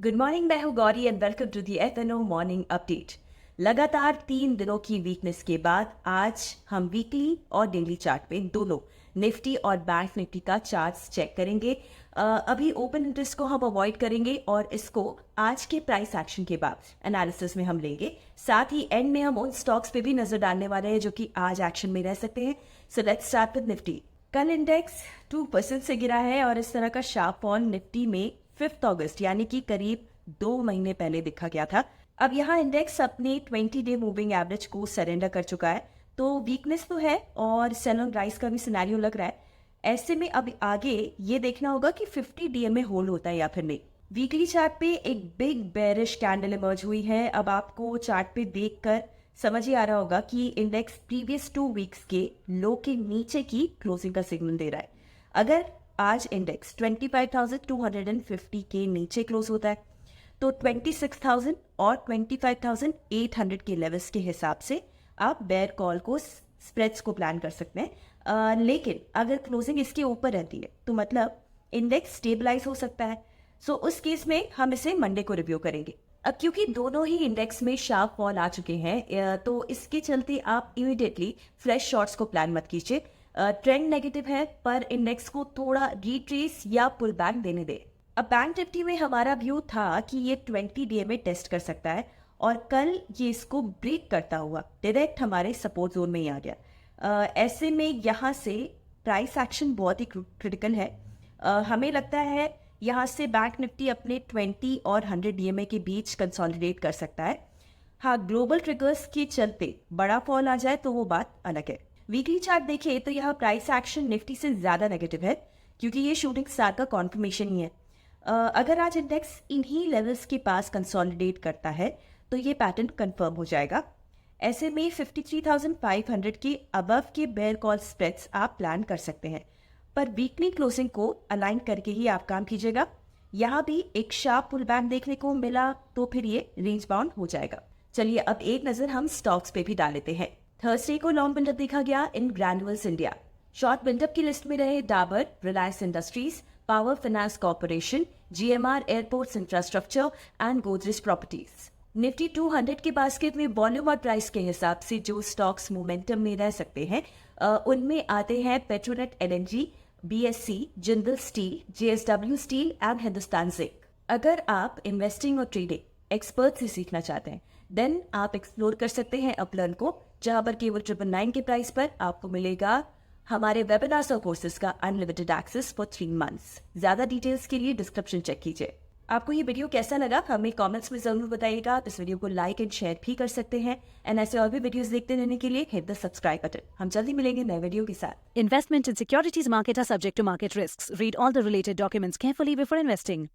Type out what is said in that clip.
Good morning, मैं हूँ Gauri and welcome to the FNO morning update. लगातार 3 दिनों की वीकनेस के बाद आज हम वीकली और डेली चार्ट पे दोनों निफ्टी और बैंक निफ्टी का चार्ट्स चेक करेंगे। अभी ओपन इंटरेस्ट को हम अवॉइड करेंगे और इसको आज के प्राइस एक्शन के बाद एनालिसिस में हम लेंगे। साथ ही एंड में हम उन स्टॉक्स पे भी नजर डालने वाले हैं जो कि आज एक्शन में रह सकते हैं। So let's start with Nifty. कल इंडेक्स 2% से गिरा है और इस तरह का शार्प फॉल निफ्टी में 5 अगस्त यानी कि करीब 2 महीने पहले दिखा गया था। अब यहाँ इंडेक्स अपने 20 डे मूविंग एवरेज को सरेंडर कर चुका है, तो वीकनेस तो है और सेल ऑन राइज का भी सिनेरियो लग रहा है। ऐसे में अब आगे ये देखना होगा कि 50 डीएम में होल्ड होता है या फिर नहीं। वीकली चार्ट पे एक बिग बेरिश कैंडल इमर्ज हुई है। अब आपको चार्ट पे देखकर समझ ही आ रहा होगा कि इंडेक्स प्रीवियस 2 वीक्स के लो के नीचे की क्लोजिंग का सिग्नल दे रहा है। अगर आज इंडेक्स 25,250 के नीचे क्लोज होता है तो 26,000 और 25,800 के लेवल्स के हिसाब से आप बेयर कॉल को स्प्रेड्स को प्लान कर सकते हैं। लेकिन अगर क्लोजिंग इसके ऊपर रहती है तो मतलब इंडेक्स स्टेबलाइज हो सकता है। सो उस केस में हम इसे मंडे को रिव्यू करेंगे। अब क्योंकि दोनों ही इंडेक्स में शार्प फॉल आ चुके हैं तो इसके चलते आप इमीडिएटली फ्रेश शॉर्ट्स को प्लान मत कीजिए। ट्रेंड नेगेटिव है पर इंडेक्स को थोड़ा रिट्रेस या पुल बैक देने दे। अब बैंक निफ्टी में हमारा व्यू था कि ये 20 डे में टेस्ट कर सकता है और कल ये इसको ब्रेक करता हुआ डायरेक्ट हमारे सपोर्ट जोन में ही आ गया। ऐसे में यहाँ से प्राइस एक्शन बहुत ही क्रिटिकल है। हमें लगता है यहाँ से बैंक निफ्टी अपने 20 और 100 डीएमए के बीच कंसोलिडेट कर सकता है। हाँ, ग्लोबल ट्रिगर्स के चलते बड़ा फॉल आ जाए तो वो बात अलग है। वीकली चार्ट देखें तो यहाँ प्राइस एक्शन निफ्टी से ज्यादा नेगेटिव है क्योंकि ये शूटिंग स्टार का कॉन्फर्मेशन ही है। अगर आज इंडेक्स इन्हीं लेवल्स के पास कंसोलिडेट करता है तो ये पैटर्न कंफर्म हो जाएगा। ऐसे में 53,500 के अबव के बेयर कॉल स्प्रेड्स आप प्लान कर सकते हैं, पर वीकली क्लोजिंग को अलाइन करके ही आप काम कीजिएगा। यहाँ भी एक शार्प पुल बैक देखने को मिला तो फिर ये रेंज बाउंड हो जाएगा। चलिए अब एक नजर हम स्टॉक्स पे भी डाल लेते हैं। थर्सडे को लॉन्ग बिल्डअप देखा गया इन ग्रैन्युअल्स इंडिया। शॉर्ट बिल्डअप की लिस्ट में रहे Dabur, Reliance industries, power finance corporation, GMR airports infrastructure and Godrej properties. Nifty 200 के बास्केट में वॉल्यूम और प्राइस के हिसाब से जो स्टॉक्स मोमेंटम में रह सकते हैं उनमें आते हैं Petronet LNG, BSc, Jindal steel, JSW steel and Hindustan zinc. अगर आप इन्वेस्टिंग और ट्रेडिंग एक्सपर्ट से सीखना चाहते हैं देन आप एक्सप्लोर कर सकते हैं अपलर्न को, जहां पर केवल 999 के प्राइस पर आपको मिलेगा हमारे वेबिनार्स और कोर्सेज का अनलिमिटेड एक्सेस फॉर 3 मंथ्स। ज्यादा डिटेल्स के लिए डिस्क्रिप्शन चेक कीजिए। आपको ये वीडियो कैसा लगा हमें कमेंट्स में जरूर बताइएगा। इस वीडियो को लाइक एंड शेयर भी कर सकते हैं एंड ऐसे और भी वीडियोस देखते रहने के लिए हिट द सब्सक्राइब बटन। हम जल्दी मिलेंगे नए वीडियो के साथ। Investment in securities market are subject to market risks. Read all the related documents carefully before investing.